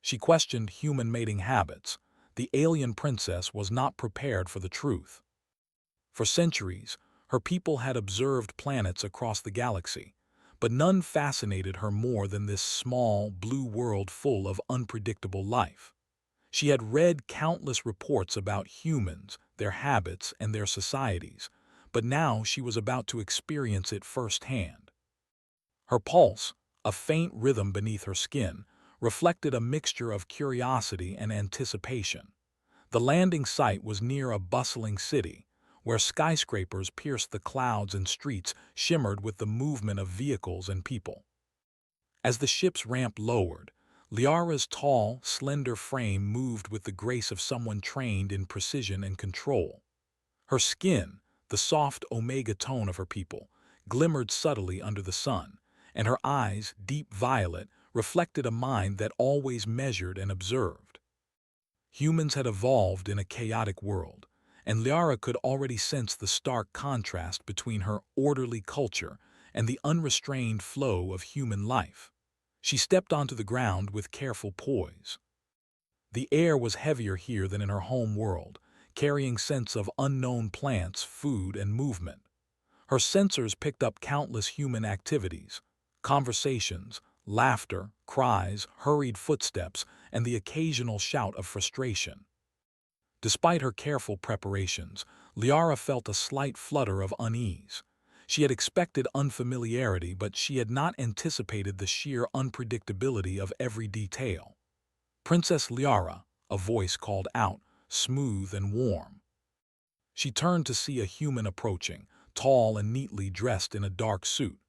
She questioned human mating habits. The alien princess was not prepared for the truth. For centuries, her people had observed planets across the galaxy, but none fascinated her more than this small, blue world full of unpredictable life. She had read countless reports about humans, their habits, and their societies, but now she was about to experience it firsthand. Her pulse, a faint rhythm beneath her skin, reflected a mixture of curiosity and anticipation. The landing site was near a bustling city, where skyscrapers pierced the clouds and streets shimmered with the movement of vehicles and people. As the ship's ramp lowered, Liara's tall, slender frame moved with the grace of someone trained in precision and control. Her skin, the soft omega tone of her people, glimmered subtly under the sun, and her eyes, deep violet, reflected a mind that always measured and observed. Humans had evolved in a chaotic world, and Liara could already sense the stark contrast between her orderly culture and the unrestrained flow of human life. She stepped onto the ground with careful poise. The air was heavier here than in her home world, carrying scents of unknown plants, food, and movement. Her sensors picked up countless human activities, conversations, laughter, cries, hurried footsteps, and the occasional shout of frustration. Despite her careful preparations, Liara felt a slight flutter of unease. She had expected unfamiliarity, but she had not anticipated the sheer unpredictability of every detail. "Princess Liara," a voice called out, smooth and warm. She turned to see a human approaching, tall and neatly dressed in a dark suit.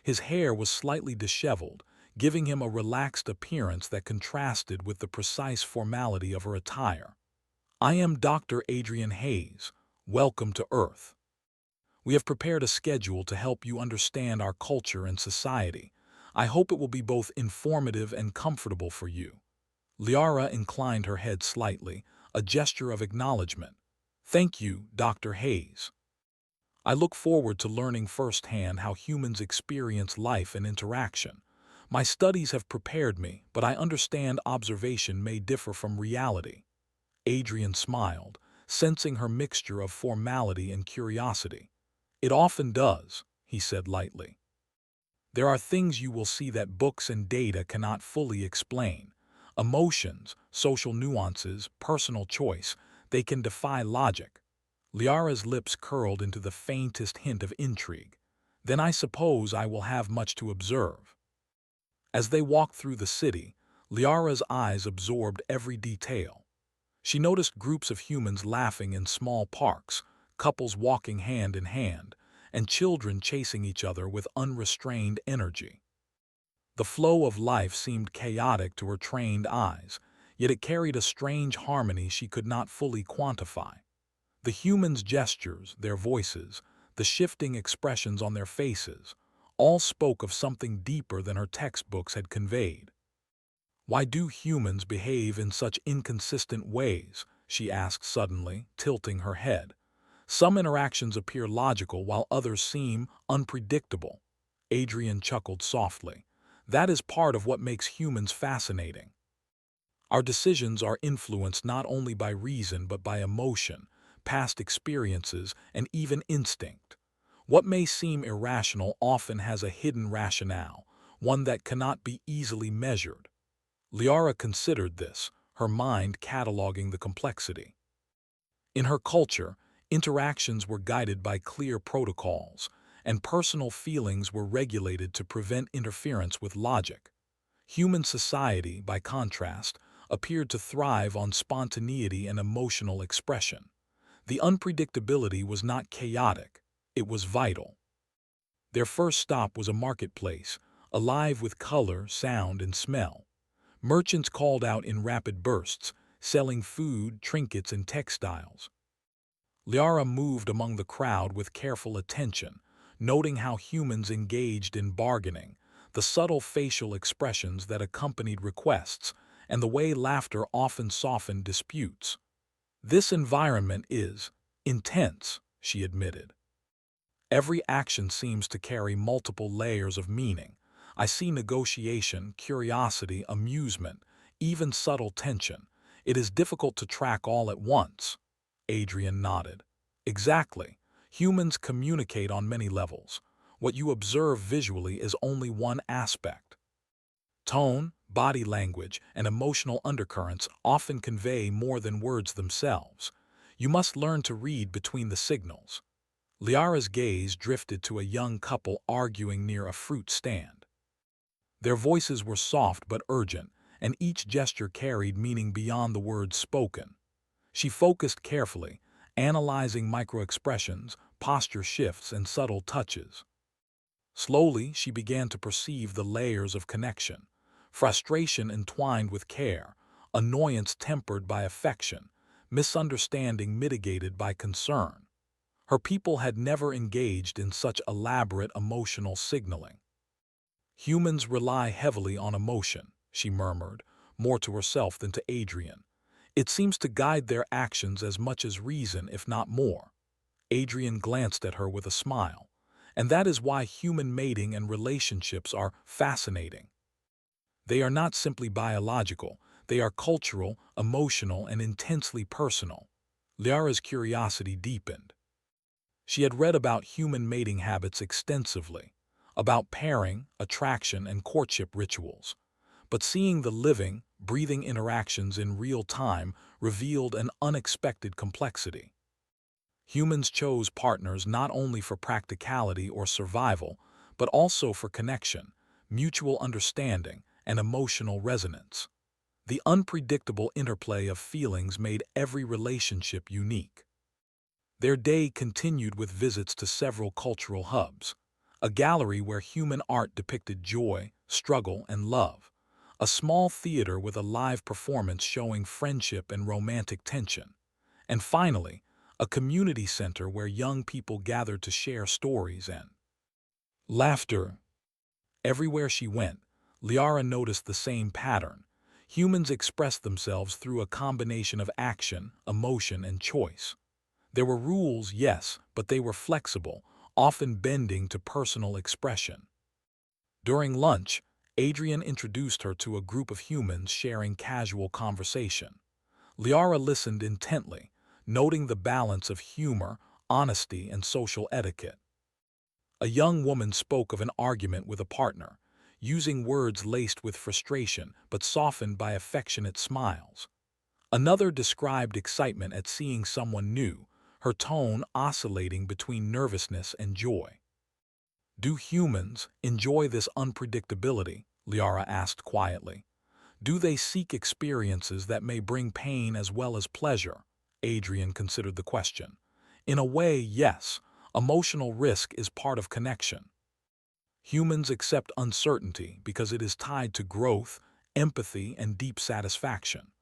His hair was slightly disheveled, giving him a relaxed appearance that contrasted with the precise formality of her attire. "I am Dr. Adrian Hayes. Welcome to Earth. We have prepared a schedule to help you understand our culture and society. I hope it will be both informative and comfortable for you." Liara inclined her head slightly, a gesture of acknowledgement. "Thank you, Dr. Hayes. I look forward to learning firsthand how humans experience life and interaction. My studies have prepared me, but I understand observation may differ from reality." Adrian smiled, sensing her mixture of formality and curiosity. "It often does," he said lightly. "There are things you will see that books and data cannot fully explain. Emotions, social nuances, personal choice, they can defy logic." Liara's lips curled into the faintest hint of intrigue. "Then I suppose I will have much to observe." As they walked through the city, Liara's eyes absorbed every detail. She noticed groups of humans laughing in small parks, couples walking hand in hand, and children chasing each other with unrestrained energy. The flow of life seemed chaotic to her trained eyes, yet it carried a strange harmony she could not fully quantify. The humans' gestures, their voices, the shifting expressions on their faces, all spoke of something deeper than her textbooks had conveyed. "Why do humans behave in such inconsistent ways?" she asked suddenly, tilting her head. "Some interactions appear logical while others seem unpredictable." Adrian chuckled softly. "That is part of what makes humans fascinating. Our decisions are influenced not only by reason but by emotion, past experiences, and even instinct. What may seem irrational often has a hidden rationale, one that cannot be easily measured." Liara considered this, her mind cataloging the complexity. In her culture, interactions were guided by clear protocols, and personal feelings were regulated to prevent interference with logic. Human society, by contrast, appeared to thrive on spontaneity and emotional expression. The unpredictability was not chaotic, it was vital. Their first stop was a marketplace, alive with color, sound, and smell. Merchants called out in rapid bursts, selling food, trinkets, and textiles. Liara moved among the crowd with careful attention, noting how humans engaged in bargaining, the subtle facial expressions that accompanied requests, and the way laughter often softened disputes. "This environment is intense," she admitted. "Every action seems to carry multiple layers of meaning. I see negotiation, curiosity, amusement, even subtle tension. It is difficult to track all at once. Adrian nodded. Exactly. Humans communicate on many levels. What you observe visually is only one aspect. Tone, body language, and emotional undercurrents often convey more than words themselves. You must learn to read between the signals. Liara's gaze drifted to a young couple arguing near a fruit stand. Their voices were soft but urgent, and each gesture carried meaning beyond the words spoken. She focused carefully, analyzing microexpressions, posture shifts, and subtle touches. Slowly, she began to perceive the layers of connection: frustration entwined with care, annoyance tempered by affection, misunderstanding mitigated by concern. Her people had never engaged in such elaborate emotional signaling. Humans rely heavily on emotion, she murmured, more to herself than to Adrian. It seems to guide their actions as much as reason, if not more. Adrian glanced at her with a smile. And that is why human mating and relationships are fascinating. They are not simply biological, they are cultural, emotional, and intensely personal. Liara's curiosity deepened. She had read about human mating habits extensively, about pairing, attraction, and courtship rituals. But seeing the living, breathing interactions in real time revealed an unexpected complexity. Humans chose partners not only for practicality or survival, but also for connection, mutual understanding, and emotional resonance. The unpredictable interplay of feelings made every relationship unique. Their day continued with visits to several cultural hubs: a gallery where human art depicted joy, struggle, and love; a small theater with a live performance showing friendship and romantic tension; and finally, a community center where young people gathered to share stories and laughter. Everywhere she went, Liara noticed the same pattern. Humans expressed themselves through a combination of action, emotion, and choice. There were rules, yes, but they were flexible, often bending to personal expression. During lunch, Adrian introduced her to a group of humans sharing casual conversation. Liara listened intently, noting the balance of humor, honesty, and social etiquette. A young woman spoke of an argument with a partner, using words laced with frustration but softened by affectionate smiles. Another described excitement at seeing someone new, her tone oscillating between nervousness and joy. "Do humans enjoy this unpredictability?" Liara asked quietly. "Do they seek experiences that may bring pain as well as pleasure?" Adrian considered the question. "In a way, yes. Emotional risk is part of connection. Humans accept uncertainty because it is tied to growth, empathy, and deep satisfaction.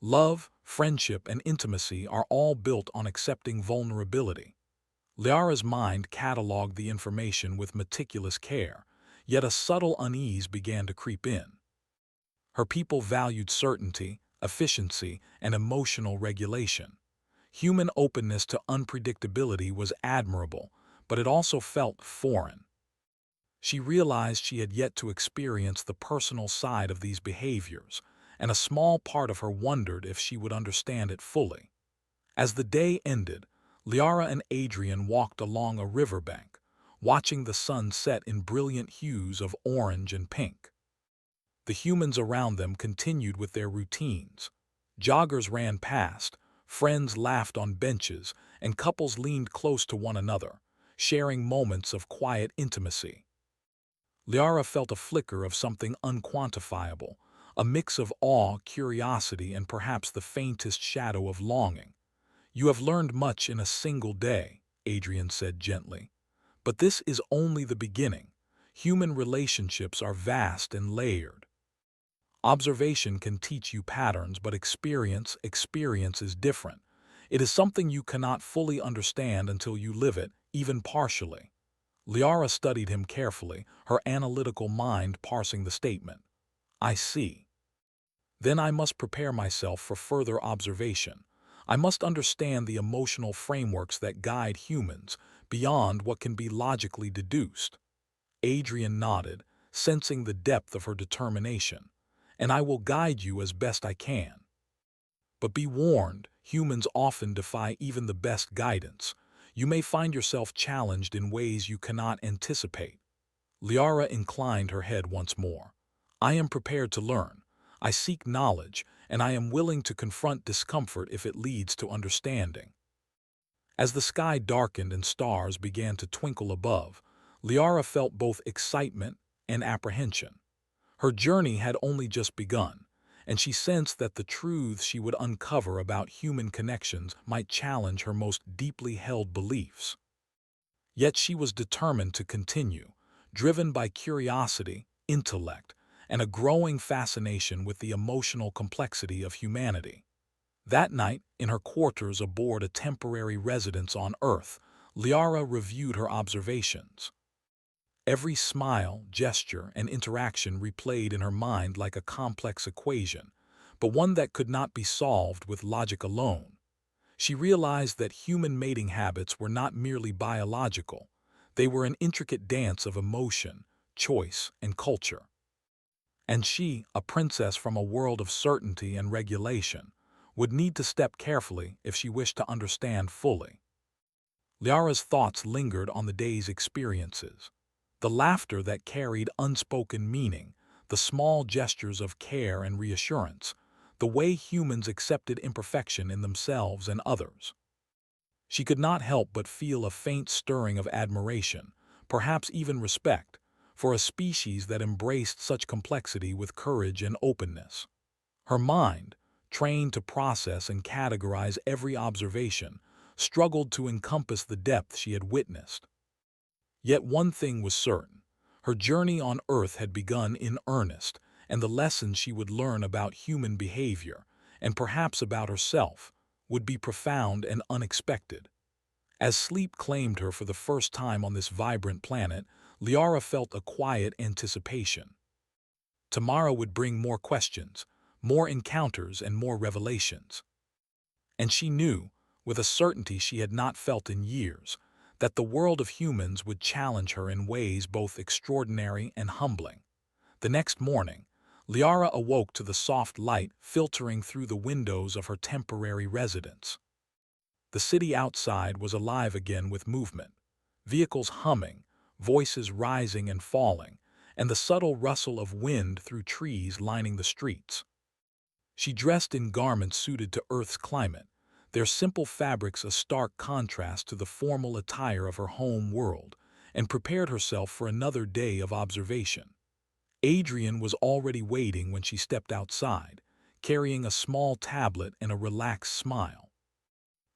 Love, friendship, and intimacy are all built on accepting vulnerability." Liara's mind cataloged the information with meticulous care, yet a subtle unease began to creep in. Her people valued certainty, efficiency, and emotional regulation. Human openness to unpredictability was admirable, but it also felt foreign. She realized she had yet to experience the personal side of these behaviors, and a small part of her wondered if she would understand it fully. As the day ended, Liara and Adrian walked along a riverbank, watching the sun set in brilliant hues of orange and pink. The humans around them continued with their routines. Joggers ran past, friends laughed on benches, and couples leaned close to one another, sharing moments of quiet intimacy. Liara felt a flicker of something unquantifiable, a mix of awe, curiosity, and perhaps the faintest shadow of longing. "You have learned much in a single day," Adrian said gently. "But this is only the beginning. Human relationships are vast and layered. Observation can teach you patterns, but experience is different. It is something you cannot fully understand until you live it, even partially." Liara studied him carefully, her analytical mind parsing the statement. "I see. Then I must prepare myself for further observation. I must understand the emotional frameworks that guide humans, beyond what can be logically deduced." Adrian nodded, sensing the depth of her determination. and I will guide you as best I can. But be warned, humans often defy even the best guidance. You may find yourself challenged in ways you cannot anticipate. Liara inclined her head once more. I am prepared to learn. I seek knowledge, and I am willing to confront discomfort if it leads to understanding. As the sky darkened and stars began to twinkle above, Liara felt both excitement and apprehension. Her journey had only just begun, and she sensed that the truths she would uncover about human connections might challenge her most deeply held beliefs. Yet she was determined to continue, driven by curiosity, intellect, and a growing fascination with the emotional complexity of humanity. That night, in her quarters aboard a temporary residence on Earth, Liara reviewed her observations. Every smile, gesture, and interaction replayed in her mind like a complex equation, but one that could not be solved with logic alone. She realized that human mating habits were not merely biological. They were an intricate dance of emotion, choice, and culture. And she, a princess from a world of certainty and regulation, would need to step carefully if she wished to understand fully. Liara's thoughts lingered on the day's experiences. The laughter that carried unspoken meaning, the small gestures of care and reassurance, the way humans accepted imperfection in themselves and others. She could not help but feel a faint stirring of admiration, perhaps even respect, for a species that embraced such complexity with courage and openness. Her mind, trained to process and categorize every observation, struggled to encompass the depth she had witnessed. Yet one thing was certain. Her journey on Earth had begun in earnest, and the lessons she would learn about human behavior, and perhaps about herself, would be profound and unexpected. As sleep claimed her for the first time on this vibrant planet, Liara felt a quiet anticipation. Tomorrow would bring more questions, more encounters, and more revelations. And she knew, with a certainty she had not felt in years, that the world of humans would challenge her in ways both extraordinary and humbling. The next morning, Liara awoke to the soft light filtering through the windows of her temporary residence. The city outside was alive again with movement, vehicles humming, voices rising and falling, and the subtle rustle of wind through trees lining the streets. She dressed in garments suited to Earth's climate, their simple fabrics a stark contrast to the formal attire of her home world, and prepared herself for another day of observation. Adrian was already waiting when she stepped outside, carrying a small tablet and a relaxed smile.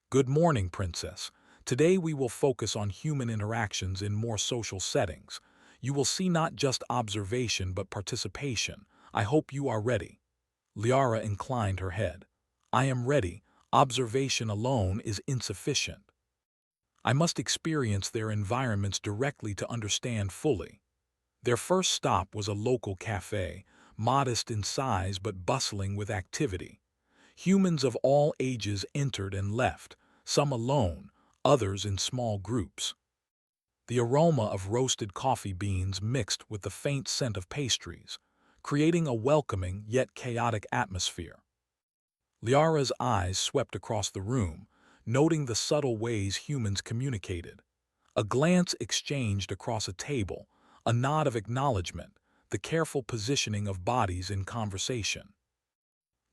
Good morning, Princess. Today we will focus on human interactions in more social settings. You will see not just observation but participation. I hope you are ready. Liara inclined her head. I am ready. Observation alone is insufficient. I must experience their environments directly to understand fully. Their first stop was a local cafe, modest in size but bustling with activity. Humans of all ages entered and left, some alone, others in small groups. The aroma of roasted coffee beans mixed with the faint scent of pastries, creating a welcoming yet chaotic atmosphere. Liara's eyes swept across the room, noting the subtle ways humans communicated. A glance exchanged across a table, a nod of acknowledgement, the careful positioning of bodies in conversation.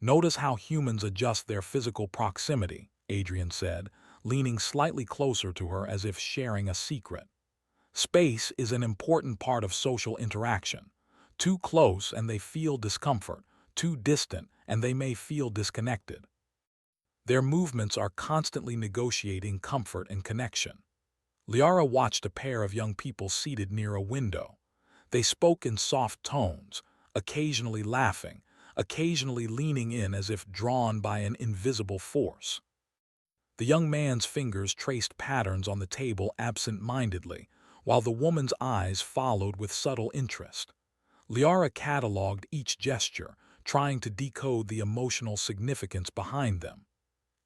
Notice how humans adjust their physical proximity, Adrian said, leaning slightly closer to her as if sharing a secret. Space is an important part of social interaction. Too close and they feel discomfort, too distant and they may feel disconnected. Their movements are constantly negotiating comfort and connection. Liara watched a pair of young people seated near a window. They spoke in soft tones, occasionally laughing, occasionally leaning in as if drawn by an invisible force. The young man's fingers traced patterns on the table absent-mindedly, while the woman's eyes followed with subtle interest. Liara cataloged each gesture, trying to decode the emotional significance behind them.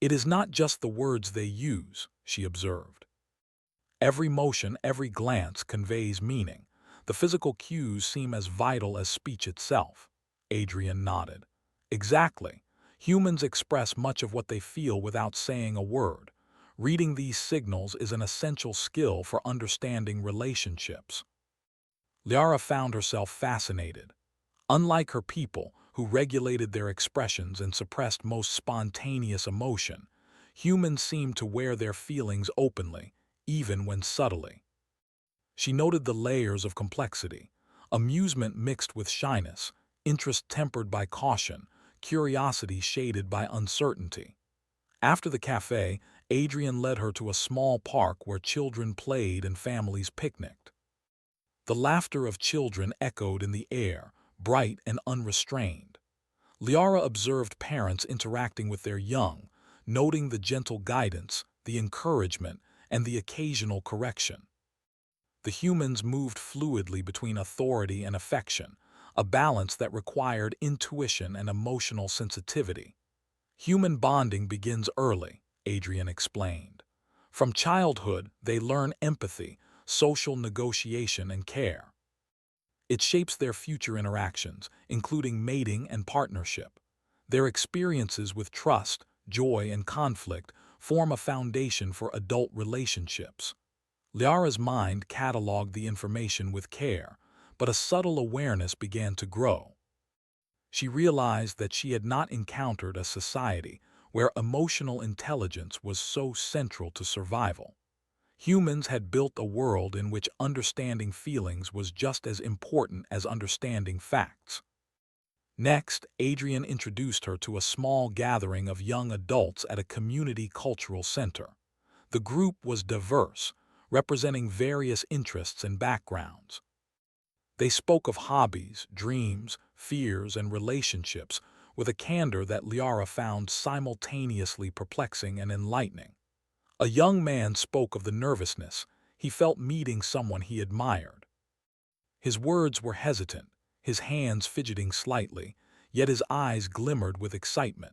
It is not just the words they use, she observed. Every motion, every glance conveys meaning. The physical cues seem as vital as speech itself. Adrian nodded. Exactly. Humans express much of what they feel without saying a word. Reading these signals is an essential skill for understanding relationships. Liara found herself fascinated. Unlike her people, who regulated their expressions and suppressed most spontaneous emotion, humans seemed to wear their feelings openly, even when subtly. She noted the layers of complexity, amusement mixed with shyness, interest tempered by caution, curiosity shaded by uncertainty. After the cafe, Adrian led her to a small park where children played and families picnicked. The laughter of children echoed in the air, bright and unrestrained. Liara observed parents interacting with their young, noting the gentle guidance, the encouragement, and the occasional correction. The humans moved fluidly between authority and affection, a balance that required intuition and emotional sensitivity. Human bonding begins early, Adrian explained. From childhood, they learn empathy, social negotiation, and care. It shapes their future interactions, including mating and partnership. Their experiences with trust, joy, and conflict form a foundation for adult relationships. Liara's mind cataloged the information with care, but a subtle awareness began to grow. She realized that she had not encountered a society where emotional intelligence was so central to survival. Humans had built a world in which understanding feelings was just as important as understanding facts. Next, Adrian introduced her to a small gathering of young adults at a community cultural center. The group was diverse, representing various interests and backgrounds. They spoke of hobbies, dreams, fears, and relationships with a candor that Liara found simultaneously perplexing and enlightening. A young man spoke of the nervousness he felt meeting someone he admired. His words were hesitant, his hands fidgeting slightly, yet his eyes glimmered with excitement.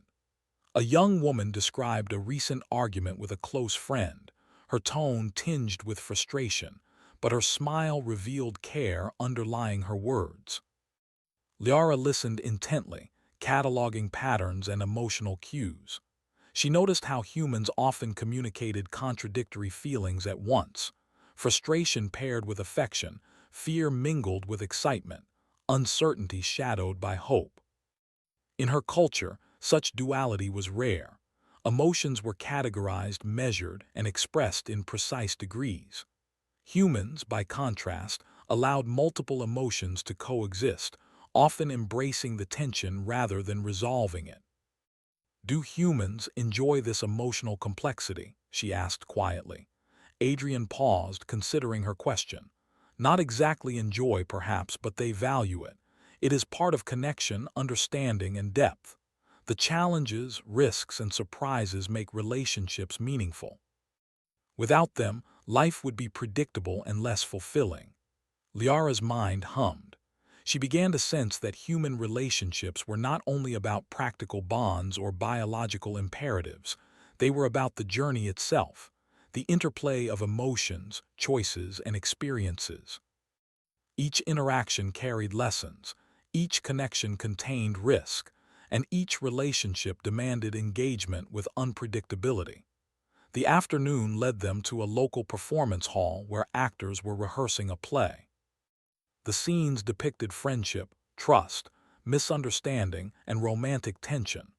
A young woman described a recent argument with a close friend, her tone tinged with frustration, but her smile revealed care underlying her words. Liara listened intently, cataloging patterns and emotional cues. She noticed how humans often communicated contradictory feelings at once. Frustration paired with affection, fear mingled with excitement, uncertainty shadowed by hope. In her culture, such duality was rare. Emotions were categorized, measured, and expressed in precise degrees. Humans, by contrast, allowed multiple emotions to coexist, often embracing the tension rather than resolving it. "Do humans enjoy this emotional complexity?" she asked quietly. Adrian paused, considering her question. "Not exactly enjoy, perhaps, but they value it. It is part of connection, understanding, and depth. The challenges, risks, and surprises make relationships meaningful. Without them, life would be predictable and less fulfilling." Liara's mind hummed. She began to sense that human relationships were not only about practical bonds or biological imperatives, they were about the journey itself, the interplay of emotions, choices, and experiences. Each interaction carried lessons, each connection contained risk, and each relationship demanded engagement with unpredictability. The afternoon led them to a local performance hall where actors were rehearsing a play. The scenes depicted friendship, trust, misunderstanding, and romantic tension.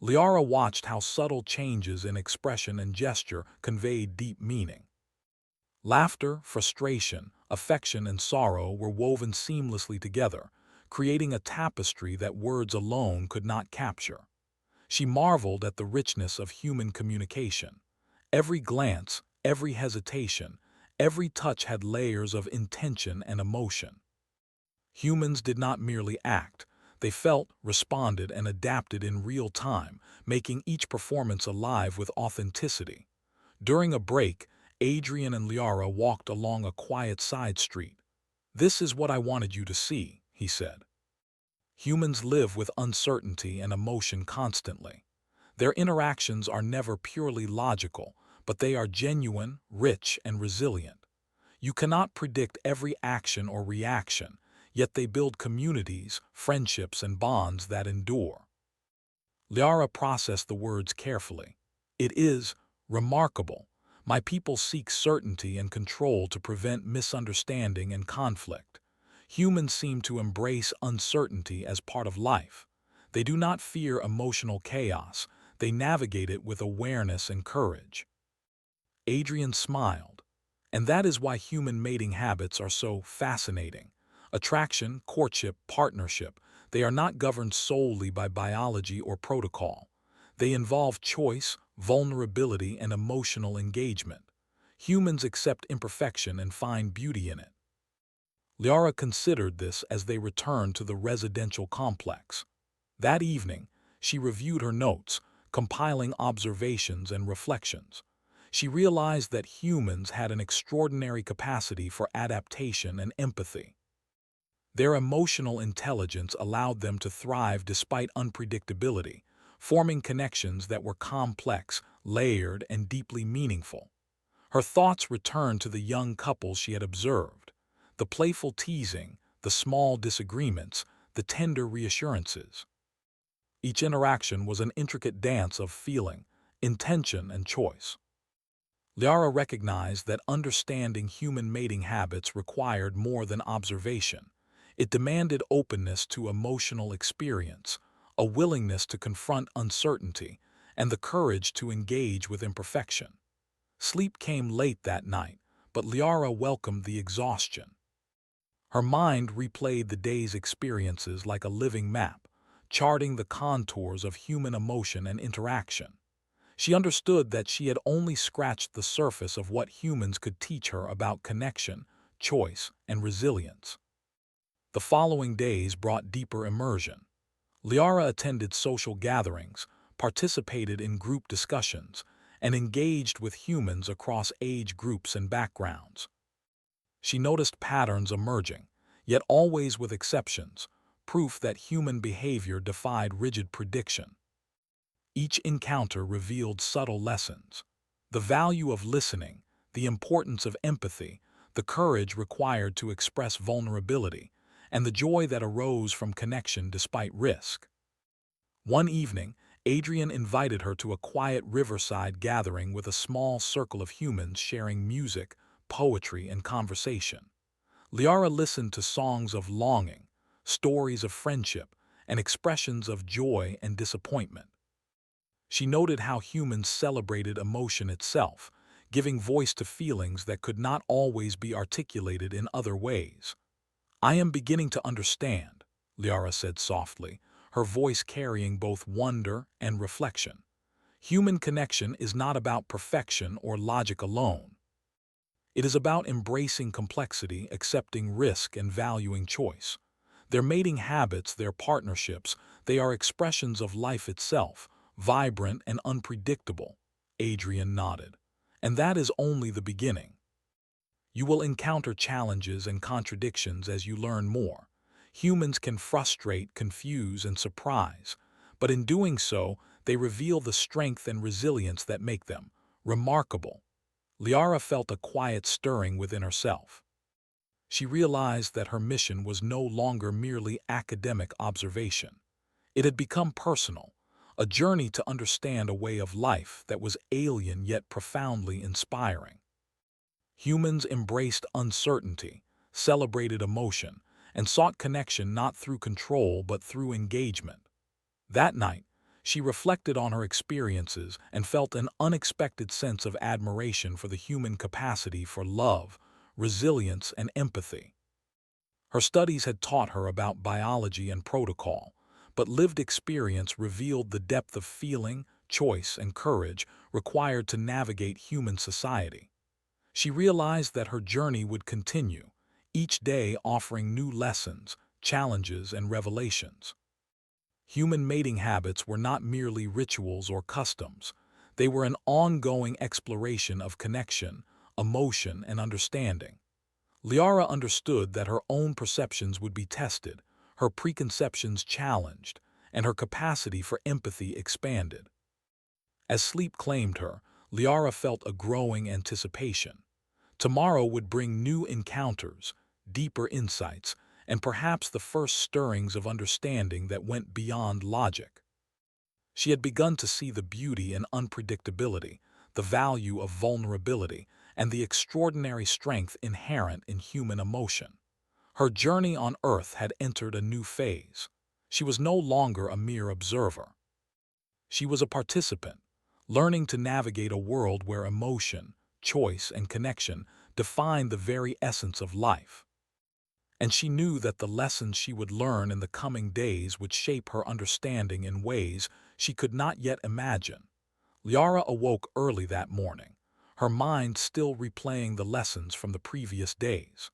Liara watched how subtle changes in expression and gesture conveyed deep meaning. Laughter, frustration, affection, and sorrow were woven seamlessly together, creating a tapestry that words alone could not capture. She marveled at the richness of human communication. Every glance, every hesitation, every touch had layers of intention and emotion. Humans did not merely act, they felt, responded, and adapted in real time, making each performance alive with authenticity. During a break, Adrian and Liara walked along a quiet side street. "This is what I wanted you to see," he said. Humans live with uncertainty and emotion constantly. Their interactions are never purely logical, but they are genuine, rich, and resilient. You cannot predict every action or reaction, yet they build communities, friendships, and bonds that endure. Liara processed the words carefully. It is remarkable. My people seek certainty and control to prevent misunderstanding and conflict. Humans seem to embrace uncertainty as part of life. They do not fear emotional chaos. They navigate it with awareness and courage. Adrian smiled. And that is why human mating habits are so fascinating. Attraction, courtship, partnership, they are not governed solely by biology or protocol. They involve choice, vulnerability, and emotional engagement. Humans accept imperfection and find beauty in it. Liara considered this as they returned to the residential complex. That evening, she reviewed her notes, compiling observations and reflections. She realized that humans had an extraordinary capacity for adaptation and empathy. Their emotional intelligence allowed them to thrive despite unpredictability, forming connections that were complex, layered, and deeply meaningful. Her thoughts returned to the young couple she had observed. The playful teasing, the small disagreements, the tender reassurances. Each interaction was an intricate dance of feeling, intention, and choice. Liara recognized that understanding human mating habits required more than observation. It demanded openness to emotional experience, a willingness to confront uncertainty, and the courage to engage with imperfection. Sleep came late that night, but Liara welcomed the exhaustion. Her mind replayed the day's experiences like a living map, charting the contours of human emotion and interaction. She understood that she had only scratched the surface of what humans could teach her about connection, choice, and resilience. The following days brought deeper immersion. Liara attended social gatherings, participated in group discussions, and engaged with humans across age groups and backgrounds. She noticed patterns emerging, yet always with exceptions, proof that human behavior defied rigid prediction. Each encounter revealed subtle lessons: the value of listening, the importance of empathy, the courage required to express vulnerability, and the joy that arose from connection despite risk. One evening, Adrian invited her to a quiet riverside gathering with a small circle of humans sharing music, poetry, and conversation. Liara listened to songs of longing, stories of friendship, and expressions of joy and disappointment. She noted how humans celebrated emotion itself, giving voice to feelings that could not always be articulated in other ways. "I am beginning to understand," Liara said softly, her voice carrying both wonder and reflection. "Human connection is not about perfection or logic alone. It is about embracing complexity, accepting risk, and valuing choice. Their mating habits, their partnerships, they are expressions of life itself, vibrant and unpredictable." Adrian nodded. "And that is only the beginning. You will encounter challenges and contradictions as you learn more. Humans can frustrate, confuse, and surprise, but in doing so, they reveal the strength and resilience that make them remarkable." Liara felt a quiet stirring within herself. She realized that her mission was no longer merely academic observation. It had become personal, a journey to understand a way of life that was alien yet profoundly inspiring. Humans embraced uncertainty, celebrated emotion, and sought connection not through control but through engagement. That night, she reflected on her experiences and felt an unexpected sense of admiration for the human capacity for love, resilience, and empathy. Her studies had taught her about biology and protocol, but lived experience revealed the depth of feeling, choice, and courage required to navigate human society. She realized that her journey would continue, each day offering new lessons, challenges, and revelations. Human mating habits were not merely rituals or customs. They were an ongoing exploration of connection, emotion, and understanding. Liara understood that her own perceptions would be tested, her preconceptions challenged, and her capacity for empathy expanded. As sleep claimed her, Liara felt a growing anticipation. Tomorrow would bring new encounters, deeper insights, and perhaps the first stirrings of understanding that went beyond logic. She had begun to see the beauty in unpredictability, the value of vulnerability, and the extraordinary strength inherent in human emotion. Her journey on Earth had entered a new phase. She was no longer a mere observer. She was a participant, learning to navigate a world where emotion, choice, and connection defined the very essence of life. And she knew that the lessons she would learn in the coming days would shape her understanding in ways she could not yet imagine. Liara awoke early that morning, her mind still replaying the lessons from the previous days.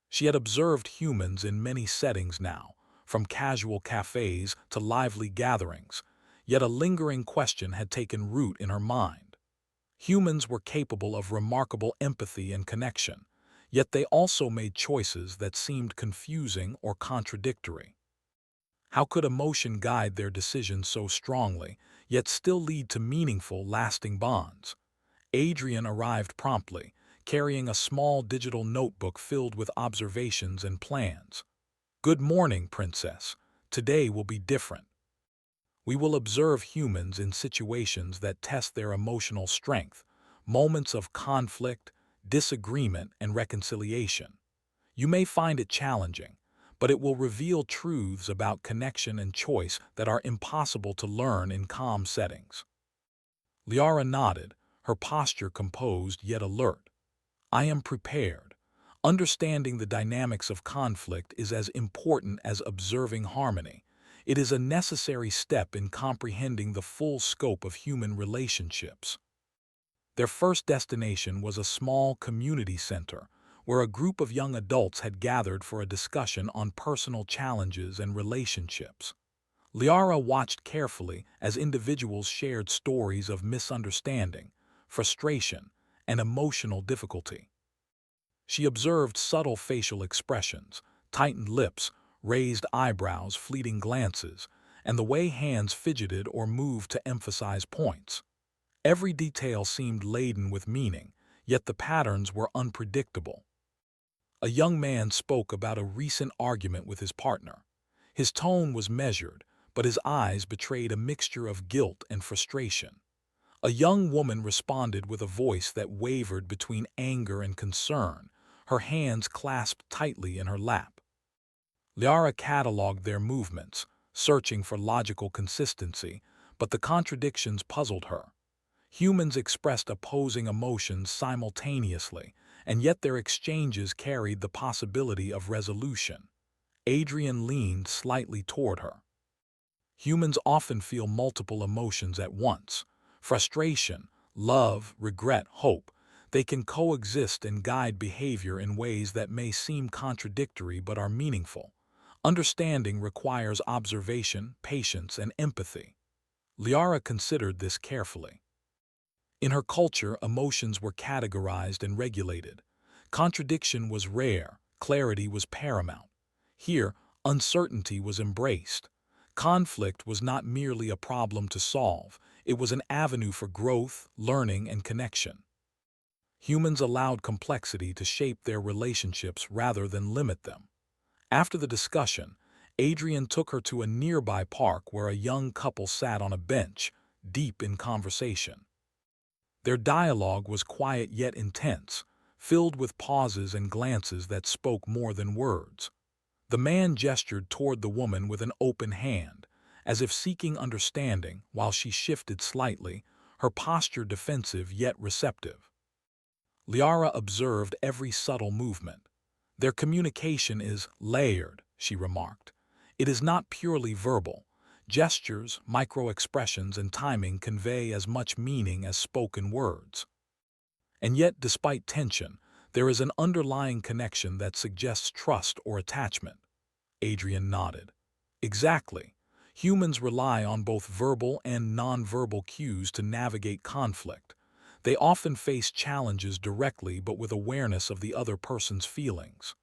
She had observed humans in many settings now, from casual cafes to lively gatherings, yet a lingering question had taken root in her mind. Humans were capable of remarkable empathy and connection, yet they also made choices that seemed confusing or contradictory. How could emotion guide their decisions so strongly, yet still lead to meaningful, lasting bonds? Adrian arrived promptly, carrying a small digital notebook filled with observations and plans. "Good morning, Princess. Today will be different. We will observe humans in situations that test their emotional strength, moments of conflict, disagreement, and reconciliation. You may find it challenging, but it will reveal truths about connection and choice that are impossible to learn in calm settings." Liara nodded, her posture composed yet alert. "I am prepared. Understanding the dynamics of conflict is as important as observing harmony. It is a necessary step in comprehending the full scope of human relationships." Their first destination was a small community center, where a group of young adults had gathered for a discussion on personal challenges and relationships. Liara watched carefully as individuals shared stories of misunderstanding, frustration, and emotional difficulty. She observed subtle facial expressions, tightened lips, raised eyebrows, fleeting glances, and the way hands fidgeted or moved to emphasize points. Every detail seemed laden with meaning, yet the patterns were unpredictable. A young man spoke about a recent argument with his partner. His tone was measured, but his eyes betrayed a mixture of guilt and frustration. A young woman responded with a voice that wavered between anger and concern, her hands clasped tightly in her lap. Liara cataloged their movements, searching for logical consistency, but the contradictions puzzled her. Humans expressed opposing emotions simultaneously, and yet their exchanges carried the possibility of resolution. Adrian leaned slightly toward her. "Humans often feel multiple emotions at once: frustration, love, regret, hope. They can coexist and guide behavior in ways that may seem contradictory but are meaningful. Understanding requires observation, patience, and empathy." Liara considered this carefully. In her culture, emotions were categorized and regulated. Contradiction was rare, clarity was paramount. Here, uncertainty was embraced. Conflict was not merely a problem to solve, it was an avenue for growth, learning, and connection. Humans allowed complexity to shape their relationships rather than limit them. After the discussion, Adrian took her to a nearby park where a young couple sat on a bench, deep in conversation. Their dialogue was quiet yet intense, filled with pauses and glances that spoke more than words. The man gestured toward the woman with an open hand, as if seeking understanding, while she shifted slightly, her posture defensive yet receptive. Liara observed every subtle movement. "Their communication is layered," she remarked. "It is not purely verbal. Gestures, micro-expressions, and timing convey as much meaning as spoken words. And yet, despite tension, there is an underlying connection that suggests trust or attachment." Adrian nodded. "Exactly. Humans rely on both verbal and nonverbal cues to navigate conflict. They often face challenges directly but with awareness of the other person's feelings.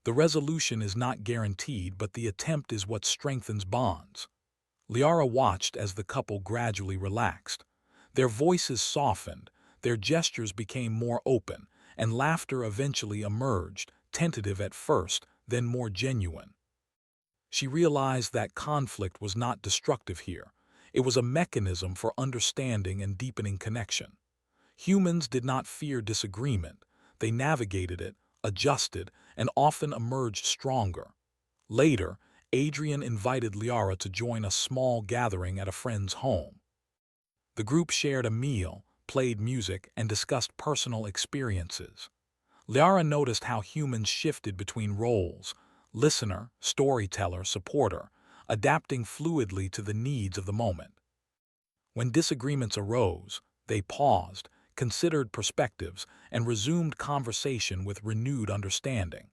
The resolution is not guaranteed, but the attempt is what strengthens bonds." Liara watched as the couple gradually relaxed. Their voices softened, their gestures became more open, and laughter eventually emerged, tentative at first, then more genuine. She realized that conflict was not destructive here. It was a mechanism for understanding and deepening connection. Humans did not fear disagreement. They navigated it, adjusted, and often emerged stronger. Later, Adrian invited Liara to join a small gathering at a friend's home. The group shared a meal, played music, and discussed personal experiences. Liara noticed how humans shifted between roles: listener, storyteller, supporter, adapting fluidly to the needs of the moment. When disagreements arose, they paused, considered perspectives, and resumed conversation with renewed understanding.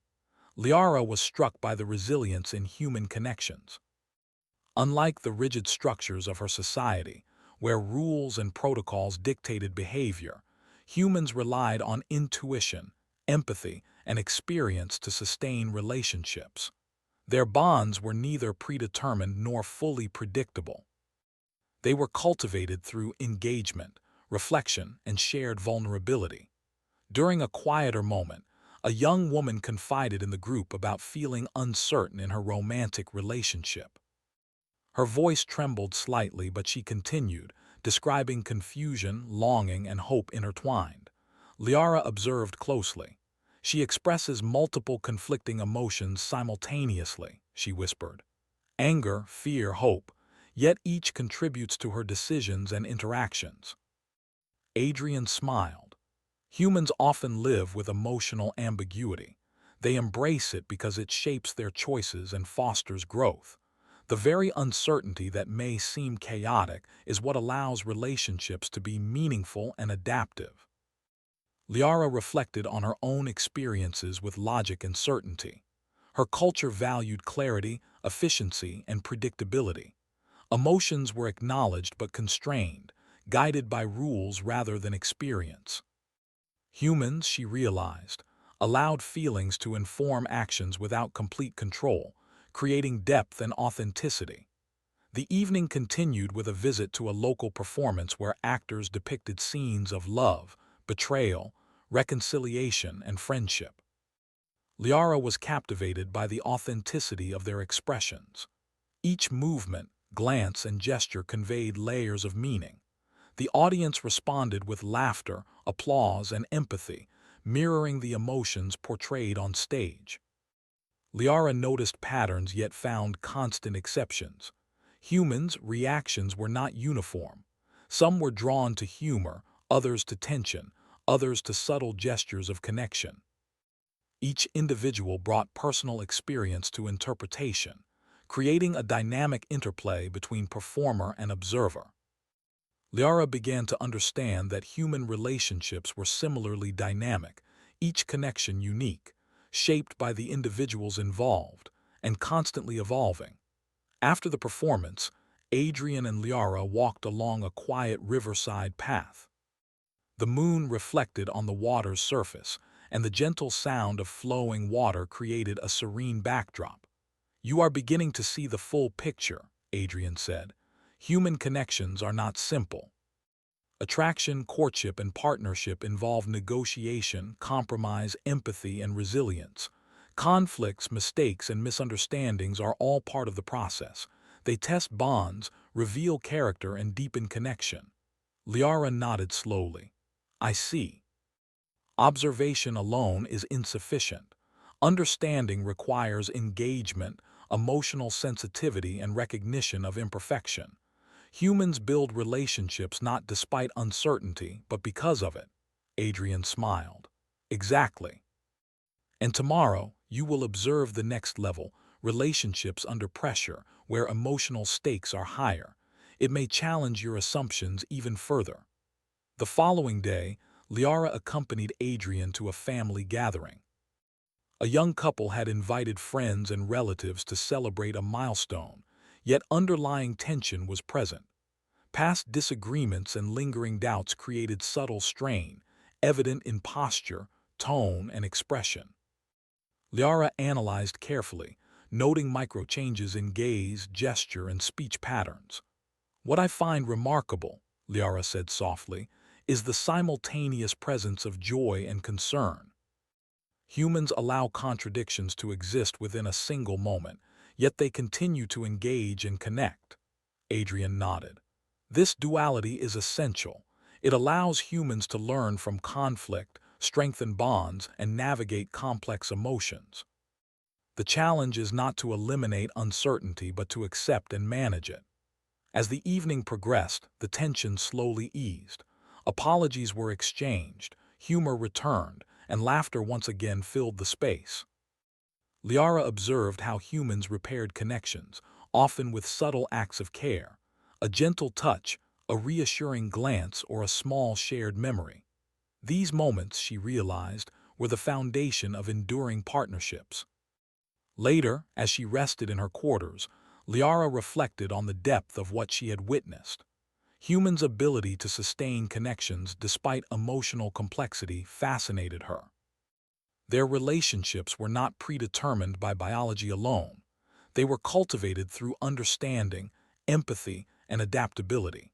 Liara was struck by the resilience in human connections. Unlike the rigid structures of her society, where rules and protocols dictated behavior, humans relied on intuition, empathy, and experience to sustain relationships. Their bonds were neither predetermined nor fully predictable. They were cultivated through engagement, reflection, and shared vulnerability. During a quieter moment, a young woman confided in the group about feeling uncertain in her romantic relationship. Her voice trembled slightly, but she continued, describing confusion, longing, and hope intertwined. Liara observed closely. "She expresses multiple conflicting emotions simultaneously," she whispered. "Anger, fear, hope, yet each contributes to her decisions and interactions." Adrian smiled. Humans often live with emotional ambiguity. They embrace it because it shapes their choices and fosters growth. The very uncertainty that may seem chaotic is what allows relationships to be meaningful and adaptive. Liara reflected on her own experiences with logic and certainty. Her culture valued clarity, efficiency, and predictability. Emotions were acknowledged but constrained, guided by rules rather than experience. Humans, she realized, allowed feelings to inform actions without complete control, creating depth and authenticity. The evening continued with a visit to a local performance where actors depicted scenes of love, betrayal, reconciliation, and friendship. Liara was captivated by the authenticity of their expressions. Each movement, glance, and gesture conveyed layers of meaning. The audience responded with laughter, applause, and empathy, mirroring the emotions portrayed on stage. Liara noticed patterns yet found constant exceptions. Humans' reactions were not uniform. Some were drawn to humor, others to tension, others to subtle gestures of connection. Each individual brought personal experience to interpretation, creating a dynamic interplay between performer and observer. Liara began to understand that human relationships were similarly dynamic, each connection unique, shaped by the individuals involved, and constantly evolving. After the performance, Adrian and Liara walked along a quiet riverside path. The moon reflected on the water's surface, and the gentle sound of flowing water created a serene backdrop. "You are beginning to see the full picture," Adrian said. "Human connections are not simple. Attraction, courtship, and partnership involve negotiation, compromise, empathy, and resilience. Conflicts, mistakes, and misunderstandings are all part of the process. They test bonds, reveal character, and deepen connection." Liara nodded slowly. "I see. Observation alone is insufficient. Understanding requires engagement, emotional sensitivity, and recognition of imperfection. Humans build relationships not despite uncertainty, but because of it." Adrian smiled. "Exactly. And tomorrow, you will observe the next level, relationships under pressure, where emotional stakes are higher. It may challenge your assumptions even further." The following day, Liara accompanied Adrian to a family gathering. A young couple had invited friends and relatives to celebrate a milestone, yet underlying tension was present. Past disagreements and lingering doubts created subtle strain, evident in posture, tone, and expression. Liara analyzed carefully, noting micro-changes in gaze, gesture, and speech patterns. "What I find remarkable," Liara said softly, "is the simultaneous presence of joy and concern. Humans allow contradictions to exist within a single moment, yet they continue to engage and connect. Adrian nodded. This duality is essential. It allows humans to learn from conflict, strengthen bonds, and navigate complex emotions. The challenge is not to eliminate uncertainty but to accept and manage it. As the evening progressed, the tension slowly eased. Apologies were exchanged, humor returned, and laughter once again filled the space. Liara observed how humans repaired connections, often with subtle acts of care, a gentle touch, a reassuring glance, or a small shared memory. These moments, she realized, were the foundation of enduring partnerships. Later, as she rested in her quarters, Liara reflected on the depth of what she had witnessed. Humans' ability to sustain connections despite emotional complexity fascinated her. Their relationships were not predetermined by biology alone. They were cultivated through understanding, empathy, and adaptability.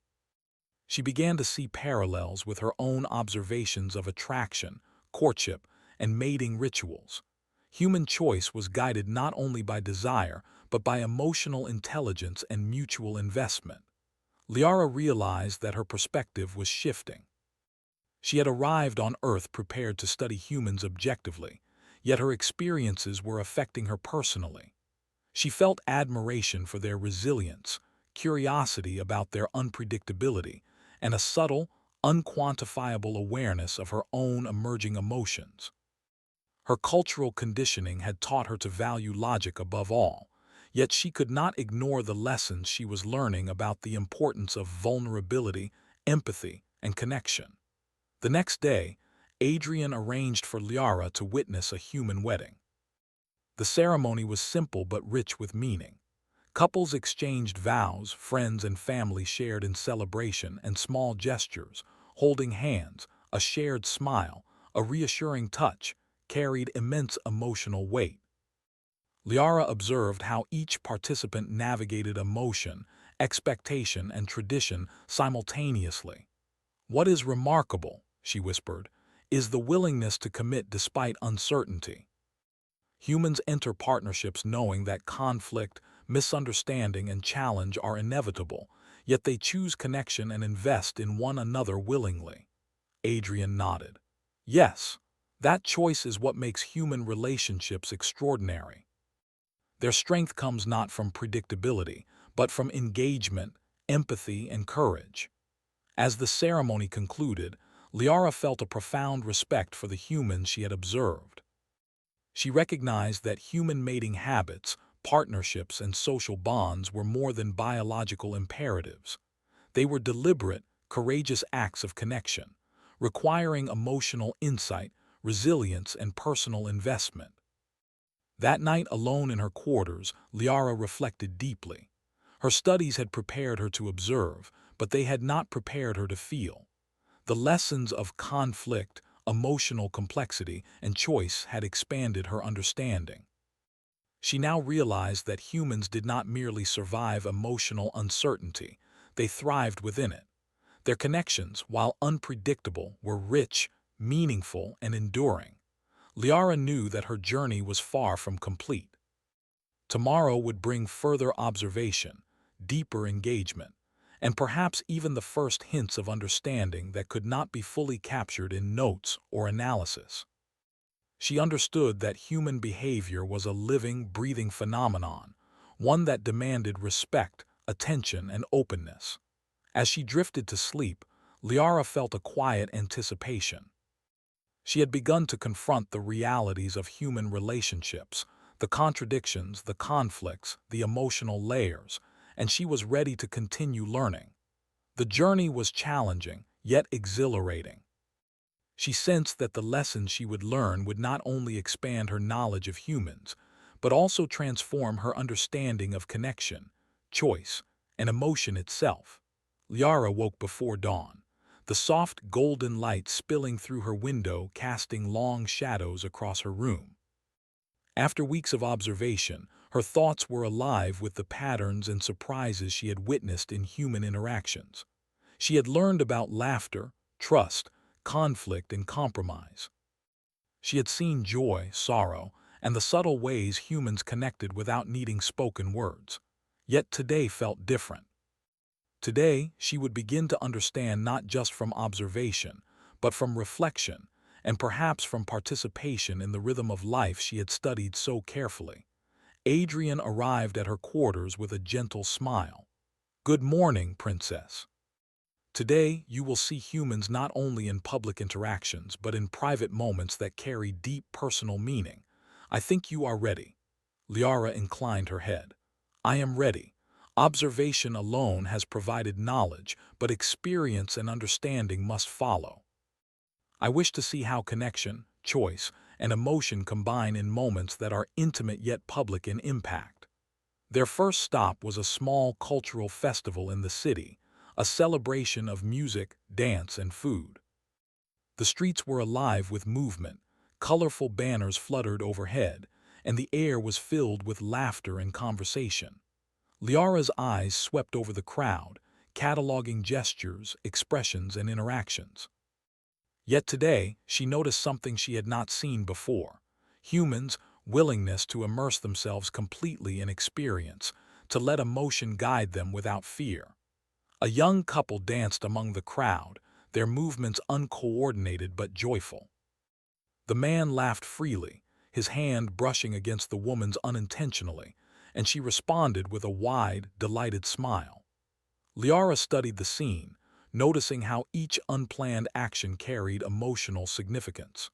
She began to see parallels with her own observations of attraction, courtship, and mating rituals. Human choice was guided not only by desire, but by emotional intelligence and mutual investment. Liara realized that her perspective was shifting. She had arrived on Earth prepared to study humans objectively, yet her experiences were affecting her personally. She felt admiration for their resilience, curiosity about their unpredictability, and a subtle, unquantifiable awareness of her own emerging emotions. Her cultural conditioning had taught her to value logic above all, yet she could not ignore the lessons she was learning about the importance of vulnerability, empathy, and connection. The next day, Adrian arranged for Liara to witness a human wedding. The ceremony was simple but rich with meaning. Couples exchanged vows, friends and family shared in celebration and small gestures, holding hands, a shared smile, a reassuring touch, carried immense emotional weight. Liara observed how each participant navigated emotion, expectation, and tradition simultaneously. "What is remarkable," she whispered, "is the willingness to commit despite uncertainty." Humans enter partnerships knowing that conflict, misunderstanding, and challenge are inevitable, yet they choose connection and invest in one another willingly. Adrian nodded. Yes, that choice is what makes human relationships extraordinary. Their strength comes not from predictability, but from engagement, empathy, and courage. As the ceremony concluded, Liara felt a profound respect for the humans she had observed. She recognized that human mating habits, partnerships, and social bonds were more than biological imperatives. They were deliberate, courageous acts of connection, requiring emotional insight, resilience, and personal investment. That night, alone in her quarters, Liara reflected deeply. Her studies had prepared her to observe, but they had not prepared her to feel. The lessons of conflict, emotional complexity, and choice had expanded her understanding. She now realized that humans did not merely survive emotional uncertainty, they thrived within it. Their connections, while unpredictable, were rich, meaningful, and enduring. Liara knew that her journey was far from complete. Tomorrow would bring further observation, deeper engagement, and perhaps even the first hints of understanding that could not be fully captured in notes or analysis. She understood that human behavior was a living, breathing phenomenon, one that demanded respect, attention, and openness. As she drifted to sleep, Liara felt a quiet anticipation. She had begun to confront the realities of human relationships, the contradictions, the conflicts, the emotional layers, and she was ready to continue learning. The journey was challenging, yet exhilarating. She sensed that the lessons she would learn would not only expand her knowledge of humans, but also transform her understanding of connection, choice, and emotion itself. Liara woke before dawn, the soft golden light spilling through her window casting long shadows across her room. After weeks of observation, her thoughts were alive with the patterns and surprises she had witnessed in human interactions. She had learned about laughter, trust, conflict, and compromise. She had seen joy, sorrow, and the subtle ways humans connected without needing spoken words. Yet today felt different. Today, she would begin to understand not just from observation, but from reflection, and perhaps from participation in the rhythm of life she had studied so carefully. Adrian arrived at her quarters with a gentle smile. "Good morning, Princess. Today, you will see humans not only in public interactions, but in private moments that carry deep personal meaning. I think you are ready." Liara inclined her head. "I am ready. Observation alone has provided knowledge, but experience and understanding must follow. I wish to see how connection, choice, and emotion combine in moments that are intimate yet public in impact." Their first stop was a small cultural festival in the city, a celebration of music, dance, and food. The streets were alive with movement, colorful banners fluttered overhead, and the air was filled with laughter and conversation. Liara's eyes swept over the crowd, cataloging gestures, expressions, and interactions. Yet today, she noticed something she had not seen before: humans' willingness to immerse themselves completely in experience, to let emotion guide them without fear. A young couple danced among the crowd, their movements uncoordinated but joyful. The man laughed freely, his hand brushing against the woman's unintentionally, and she responded with a wide, delighted smile. Liara studied the scene, noticing how each unplanned action carried emotional significance.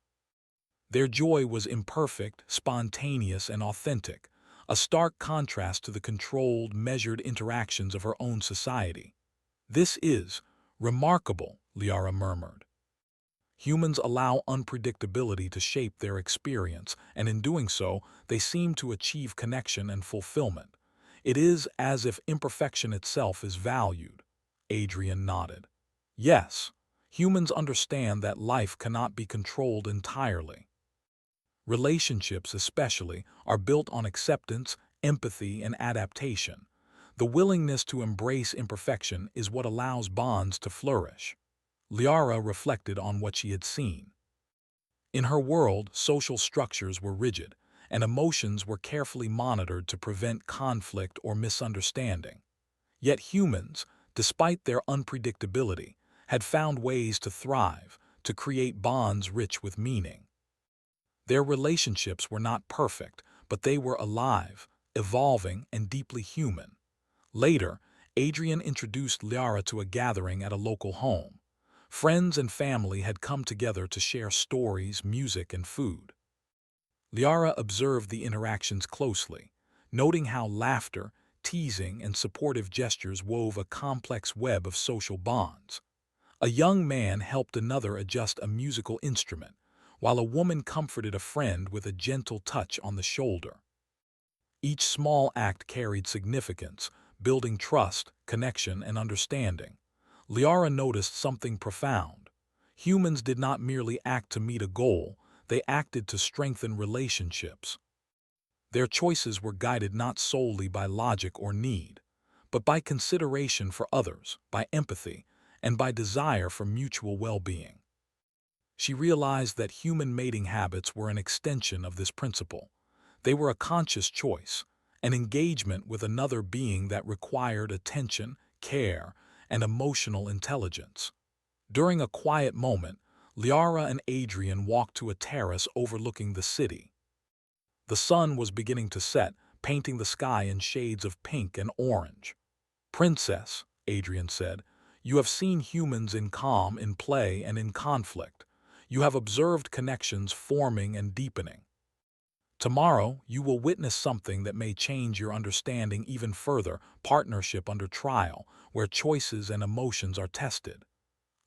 Their joy was imperfect, spontaneous, and authentic, a stark contrast to the controlled, measured interactions of her own society. "This is remarkable," Liara murmured. Humans allow unpredictability to shape their experience, and in doing so, they seem to achieve connection and fulfillment. It is as if imperfection itself is valued. Adrian nodded. "Yes, humans understand that life cannot be controlled entirely. Relationships, especially, are built on acceptance, empathy, and adaptation. The willingness to embrace imperfection is what allows bonds to flourish." Liara reflected on what she had seen. In her world, social structures were rigid, and emotions were carefully monitored to prevent conflict or misunderstanding. Yet humans, despite their unpredictability, had found ways to thrive, to create bonds rich with meaning. Their relationships were not perfect, but they were alive, evolving, and deeply human. Later, Adrian introduced Liara to a gathering at a local home. Friends and family had come together to share stories, music, and food. Liara observed the interactions closely, noting how laughter, teasing, and supportive gestures wove a complex web of social bonds. A young man helped another adjust a musical instrument, while a woman comforted a friend with a gentle touch on the shoulder. Each small act carried significance, building trust, connection, and understanding. Liara noticed something profound. Humans did not merely act to meet a goal, they acted to strengthen relationships. Their choices were guided not solely by logic or need, but by consideration for others, by empathy, and by desire for mutual well-being. She realized that human mating habits were an extension of this principle. They were a conscious choice, an engagement with another being that required attention, care, and emotional intelligence. During a quiet moment, Liara and Adrian walked to a terrace overlooking the city. The sun was beginning to set, painting the sky in shades of pink and orange. "Princess," Adrian said, "you have seen humans in calm, in play, and in conflict. You have observed connections forming and deepening. Tomorrow, you will witness something that may change your understanding even further: partnership under trial, where choices and emotions are tested."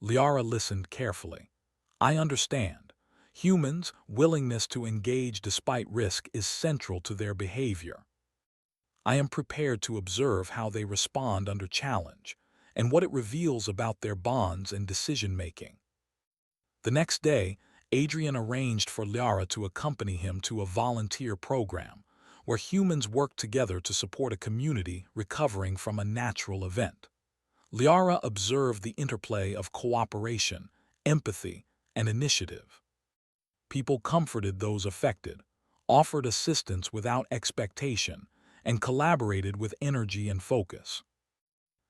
Liara listened carefully. "I understand. Humans' willingness to engage despite risk is central to their behavior. I am prepared to observe how they respond under challenge, and what it reveals about their bonds and decision-making." The next day, Adrian arranged for Liara to accompany him to a volunteer program, where humans work together to support a community recovering from a natural event. Liara observed the interplay of cooperation, empathy, and initiative. People comforted those affected, offered assistance without expectation, and collaborated with energy and focus.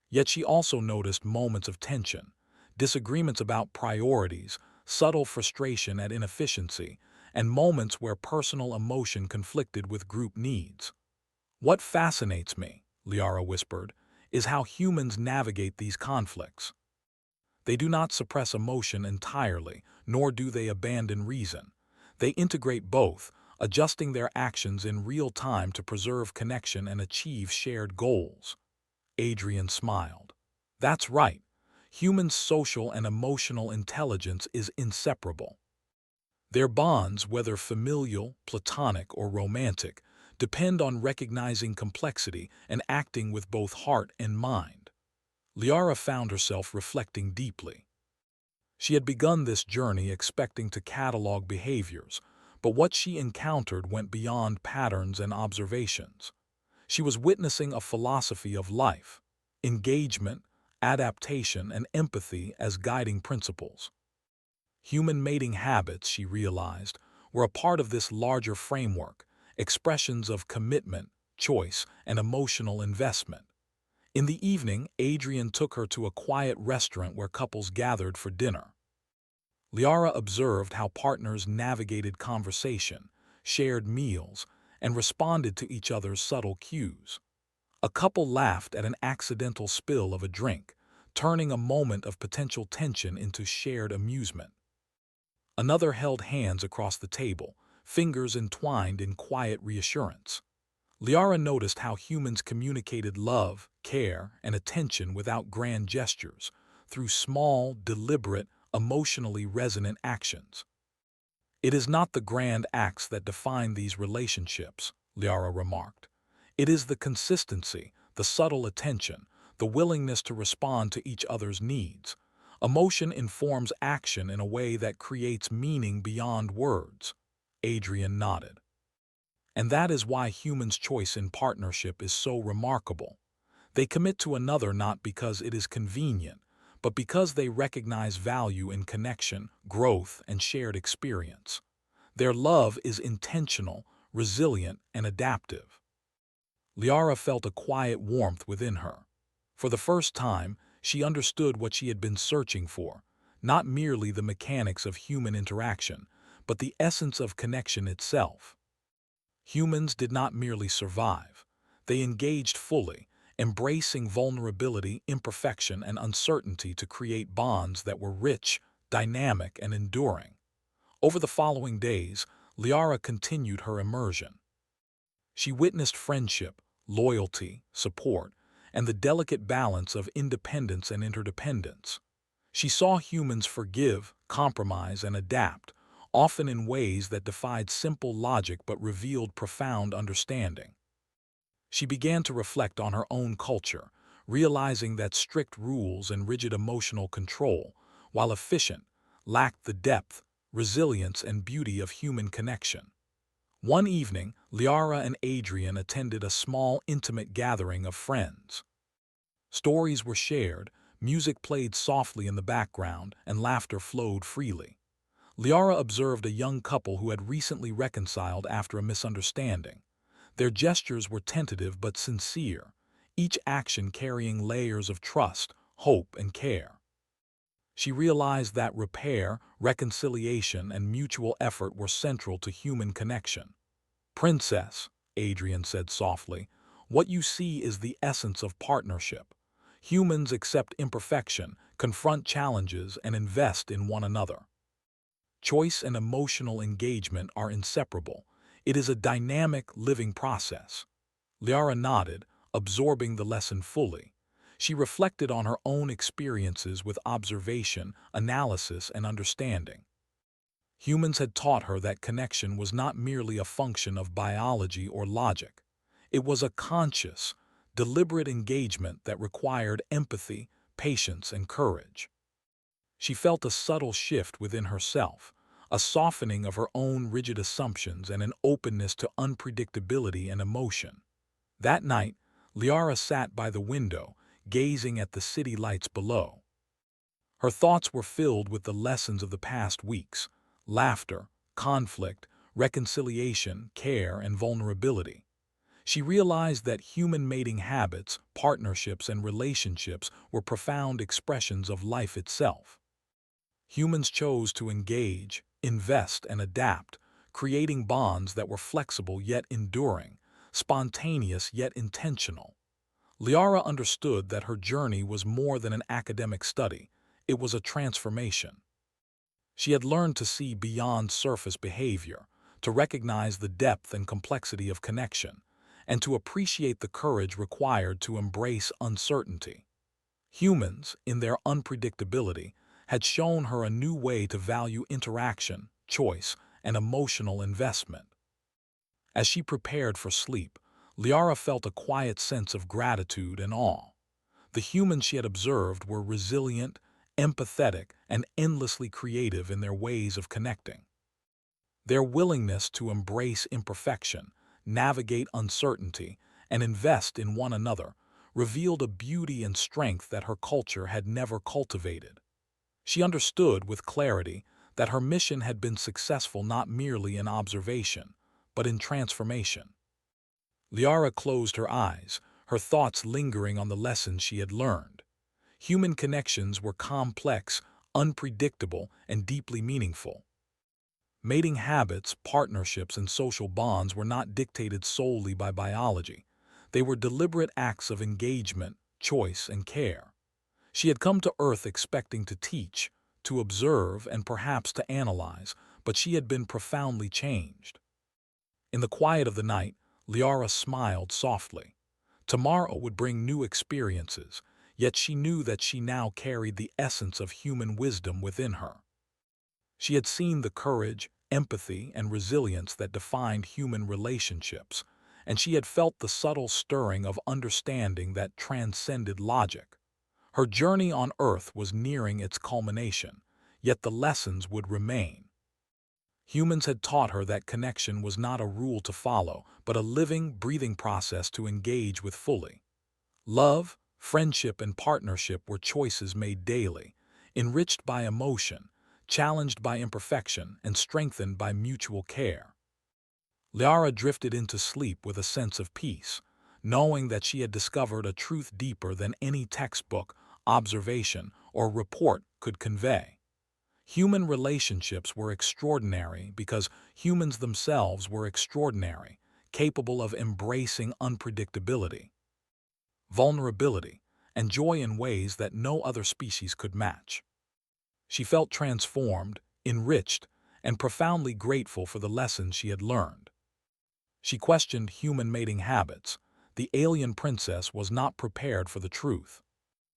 Yet she also noticed moments of tension, disagreements about priorities, subtle frustration at inefficiency, and moments where personal emotion conflicted with group needs. "What fascinates me," Liara whispered, "is how humans navigate these conflicts. They do not suppress emotion entirely, nor do they abandon reason. They integrate both, adjusting their actions in real time to preserve connection and achieve shared goals." Adrian smiled. "That's right. Human social and emotional intelligence is inseparable. Their bonds, whether familial, platonic, or romantic, depend on recognizing complexity and acting with both heart and mind." Liara found herself reflecting deeply. She had begun this journey expecting to catalog behaviors, but what she encountered went beyond patterns and observations. She was witnessing a philosophy of life, engagement, adaptation, and empathy as guiding principles. Human mating habits, she realized, were a part of this larger framework, expressions of commitment, choice, and emotional investment. In the evening, Adrian took her to a quiet restaurant where couples gathered for dinner. Liara observed how partners navigated conversation, shared meals, and responded to each other's subtle cues. A couple laughed at an accidental spill of a drink, turning a moment of potential tension into shared amusement. Another held hands across the table, fingers entwined in quiet reassurance. Liara noticed how humans communicated love, care, and attention without grand gestures, through small, deliberate, emotionally resonant actions. "It is not the grand acts that define these relationships," Liara remarked. "It is the consistency, the subtle attention, the willingness to respond to each other's needs. Emotion informs action in a way that creates meaning beyond words." Adrian nodded. "And that is why humans' choice in partnership is so remarkable. They commit to another not because it is convenient, but because they recognize value in connection, growth, and shared experience. Their love is intentional, resilient, and adaptive." Liara felt a quiet warmth within her. For the first time, she understood what she had been searching for, not merely the mechanics of human interaction, but the essence of connection itself. Humans did not merely survive. They engaged fully, embracing vulnerability, imperfection, and uncertainty to create bonds that were rich, dynamic, and enduring. Over the following days, Liara continued her immersion. She witnessed friendship, loyalty, support, and the delicate balance of independence and interdependence. She saw humans forgive, compromise, and adapt, often in ways that defied simple logic but revealed profound understanding. She began to reflect on her own culture, realizing that strict rules and rigid emotional control, while efficient, lacked the depth, resilience, and beauty of human connection. One evening, Liara and Adrian attended a small, intimate gathering of friends. Stories were shared, music played softly in the background, and laughter flowed freely. Liara observed a young couple who had recently reconciled after a misunderstanding. Their gestures were tentative but sincere, each action carrying layers of trust, hope, and care. She realized that repair, reconciliation, and mutual effort were central to human connection. "Princess," Adrian said softly, "what you see is the essence of partnership. Humans accept imperfection, confront challenges, and invest in one another. Choice and emotional engagement are inseparable. It is a dynamic, living process." Liara nodded, absorbing the lesson fully. She reflected on her own experiences with observation, analysis, and understanding. Humans had taught her that connection was not merely a function of biology or logic. It was a conscious, deliberate engagement that required empathy, patience, and courage. She felt a subtle shift within herself, a softening of her own rigid assumptions and an openness to unpredictability and emotion. That night, Liara sat by the window, gazing at the city lights below. Her thoughts were filled with the lessons of the past weeks: laughter, conflict, reconciliation, care, and vulnerability. She realized that human mating habits, partnerships, and relationships were profound expressions of life itself. Humans chose to engage, invest, and adapt, creating bonds that were flexible yet enduring, spontaneous yet intentional. Liara understood that her journey was more than an academic study, it was a transformation. She had learned to see beyond surface behavior, to recognize the depth and complexity of connection, and to appreciate the courage required to embrace uncertainty. Humans, in their unpredictability, had shown her a new way to value interaction, choice, and emotional investment. As she prepared for sleep, Liara felt a quiet sense of gratitude and awe. The humans she had observed were resilient, empathetic, and endlessly creative in their ways of connecting. Their willingness to embrace imperfection, navigate uncertainty, and invest in one another revealed a beauty and strength that her culture had never cultivated. She understood with clarity that her mission had been successful not merely in observation, but in transformation. Liara closed her eyes, her thoughts lingering on the lessons she had learned. Human connections were complex, unpredictable, and deeply meaningful. Mating habits, partnerships, and social bonds were not dictated solely by biology. They were deliberate acts of engagement, choice, and care. She had come to Earth expecting to teach, to observe, and perhaps to analyze, but she had been profoundly changed. In the quiet of the night, Liara smiled softly. Tomorrow would bring new experiences, yet she knew that she now carried the essence of human wisdom within her. She had seen the courage, empathy, and resilience that defined human relationships, and she had felt the subtle stirring of understanding that transcended logic. Her journey on Earth was nearing its culmination, yet the lessons would remain. Humans had taught her that connection was not a rule to follow, but a living, breathing process to engage with fully. Love, friendship, and partnership were choices made daily, enriched by emotion, challenged by imperfection, and strengthened by mutual care. Liara drifted into sleep with a sense of peace, knowing that she had discovered a truth deeper than any textbook, observation, or report could convey. Human relationships were extraordinary because humans themselves were extraordinary, capable of embracing unpredictability, vulnerability, and joy in ways that no other species could match. She felt transformed, enriched, and profoundly grateful for the lessons she had learned. She questioned human mating habits. The alien princess was not prepared for the truth.